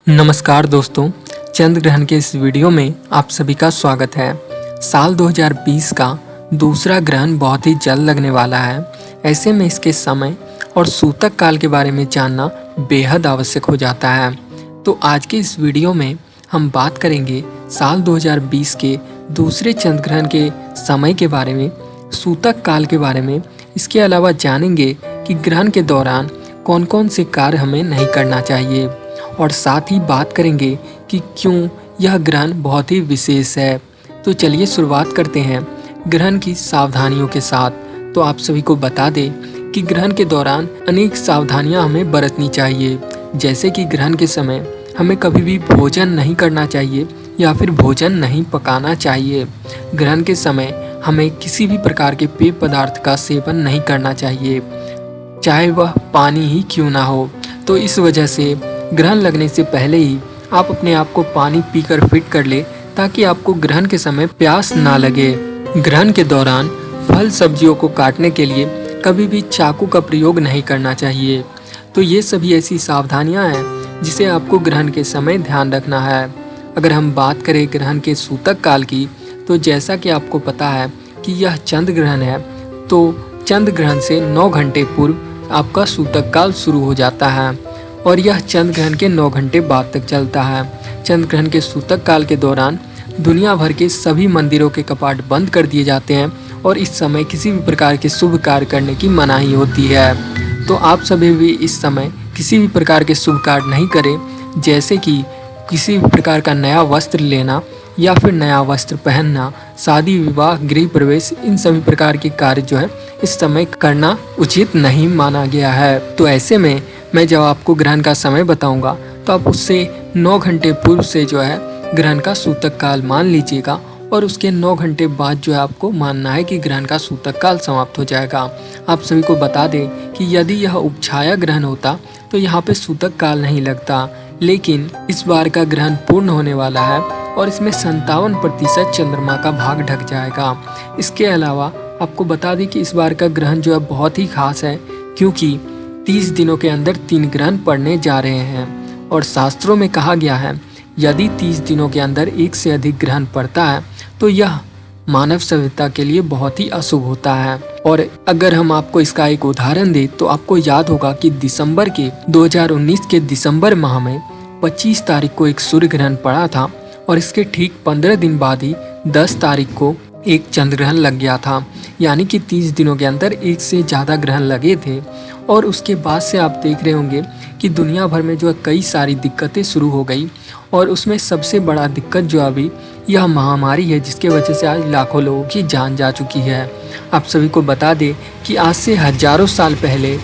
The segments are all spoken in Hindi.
नमस्कार दोस्तों, चंद्र ग्रहण के इस वीडियो में आप सभी का स्वागत है। साल 2020 का दूसरा ग्रहण बहुत ही जल्द लगने वाला है। ऐसे में इसके समय और सूतक काल के बारे में जानना बेहद आवश्यक हो जाता है। तो आज के इस वीडियो में हम बात करेंगे साल 2020 के दूसरे चंद्र ग्रहण के समय के बारे में, सूतक काल के बारे में। इसके अलावा जानेंगे कि ग्रहण के दौरान कौन कौन से कार्य हमें नहीं करना चाहिए, और साथ ही बात करेंगे कि क्यों यह ग्रहण बहुत ही विशेष है। तो चलिए शुरुआत करते हैं ग्रहण की सावधानियों के साथ। तो आप सभी को बता दें कि ग्रहण के दौरान अनेक सावधानियां हमें बरतनी चाहिए, जैसे कि ग्रहण के समय हमें कभी भी भोजन नहीं करना चाहिए या फिर भोजन नहीं पकाना चाहिए। ग्रहण के समय हमें किसी भी प्रकार के पेय पदार्थ का सेवन नहीं करना चाहिए, चाहे वह पानी ही क्यों ना हो। तो इस वजह से ग्रहण लगने से पहले ही आप अपने आप को पानी पीकर फिट कर ले, ताकि आपको ग्रहण के समय प्यास ना लगे। ग्रहण के दौरान फल सब्जियों को काटने के लिए कभी भी चाकू का प्रयोग नहीं करना चाहिए। तो ये सभी ऐसी सावधानियां हैं जिसे आपको ग्रहण के समय ध्यान रखना है। अगर हम बात करें ग्रहण के सूतक काल की, तो जैसा कि आपको पता है कि यह चंद्र ग्रहण है, तो चंद्र ग्रहण से 9 घंटे पूर्व आपका सूतक काल शुरू हो जाता है और यह चंद्र ग्रहण के 9 घंटे बाद तक चलता है। चंद्र ग्रहण के सूतक काल के दौरान दुनिया भर के सभी मंदिरों के कपाट बंद कर दिए जाते हैं और इस समय किसी भी प्रकार के शुभ कार्य करने की मनाही होती है। तो आप सभी भी इस समय किसी भी प्रकार के शुभ कार्य नहीं करें, जैसे कि किसी भी प्रकार का नया वस्त्र लेना या फिर नया वस्त्र पहनना, शादी विवाह गृह प्रवेश, इन सभी प्रकार के कार्य जो है इस समय करना उचित नहीं माना गया है। तो ऐसे में मैं जब आपको ग्रहण का समय बताऊंगा, तो आप उससे 9 घंटे पूर्व से जो है ग्रहण का सूतक काल मान लीजिएगा, और उसके 9 घंटे बाद जो है आपको मानना है कि ग्रहण का सूतक काल समाप्त हो जाएगा। आप सभी को बता दें कि यदि यह उपछाया ग्रहण होता तो यहाँ पे सूतक काल नहीं लगता, लेकिन इस बार का ग्रहण पूर्ण होने वाला है और इसमें 57% चंद्रमा का भाग ढक जाएगा। इसके अलावा आपको बता दें कि इस बार का ग्रहण जो है बहुत ही खास है, क्योंकि 30 दिनों के अंदर 3 ग्रहण पड़ने जा रहे हैं और शास्त्रों में कहा गया है यदि 30 दिनों के अंदर एक से अधिक ग्रहण पड़ता है तो यह मानव सभ्यता के लिए बहुत ही अशुभ होता है। और अगर हम आपको इसका एक उदाहरण दें, तो आपको याद होगा कि 2019 के दिसंबर माह में 25 तारीख को एक सूर्य ग्रहण पड़ा था और इसके ठीक 15 दिन बाद ही 10 तारीख को एक चंद्र ग्रहण लग गया था। यानी कि 30 दिनों के अंदर एक से ज़्यादा ग्रहण लगे थे। और उसके बाद से आप देख रहे होंगे कि दुनिया भर में जो है कई सारी दिक्कतें शुरू हो गई, और उसमें सबसे बड़ा दिक्कत जो अभी यह महामारी है, जिसके वजह से आज लाखों लोगों की जान जा चुकी है। आप सभी को बता दें कि आज से हजारों साल पहले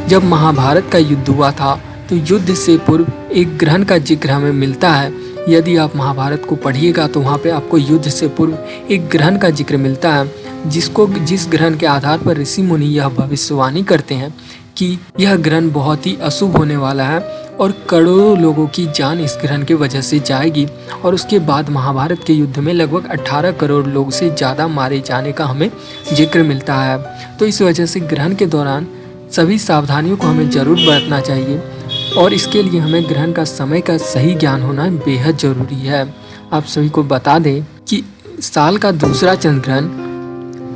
जब महाभारत का युद्ध हुआ था, तो युद्ध से पूर्व एक ग्रहण का जिक्र हमें मिलता है। यदि आप महाभारत को पढ़िएगा तो वहाँ पे आपको युद्ध से पूर्व एक ग्रहण का जिक्र मिलता है, जिस ग्रहण के आधार पर ऋषि मुनि यह भविष्यवाणी करते हैं कि यह ग्रहण बहुत ही अशुभ होने वाला है और करोड़ों लोगों की जान इस ग्रहण की वजह से जाएगी। और उसके बाद महाभारत के युद्ध में लगभग 18 करोड़ लोग से ज़्यादा मारे जाने का हमें जिक्र मिलता है। तो इस वजह से ग्रहण के दौरान सभी सावधानियों को हमें ज़रूर बरतना चाहिए, और इसके लिए हमें ग्रहण का समय का सही ज्ञान होना बेहद ज़रूरी है। आप सभी को बता दें कि साल का दूसरा चंद्र ग्रहण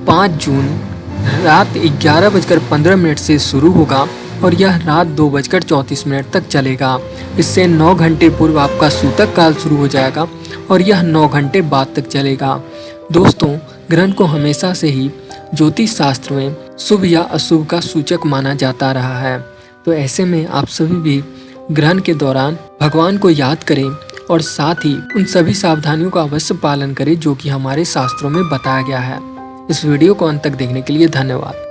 5 जून रात 11:15 से शुरू होगा और यह रात 2:34 तक चलेगा। इससे 9 घंटे पूर्व आपका सूतक काल शुरू हो जाएगा और यह 9 घंटे बाद तक चलेगा। दोस्तों, ग्रहण को हमेशा से ही ज्योतिष शास्त्र में शुभ या अशुभ का सूचक माना जाता रहा है। तो ऐसे में आप सभी भी ग्रहण के दौरान भगवान को याद करें और साथ ही उन सभी सावधानियों का अवश्य पालन करें जो कि हमारे शास्त्रों में बताया गया है। इस वीडियो को अंत तक देखने के लिए धन्यवाद।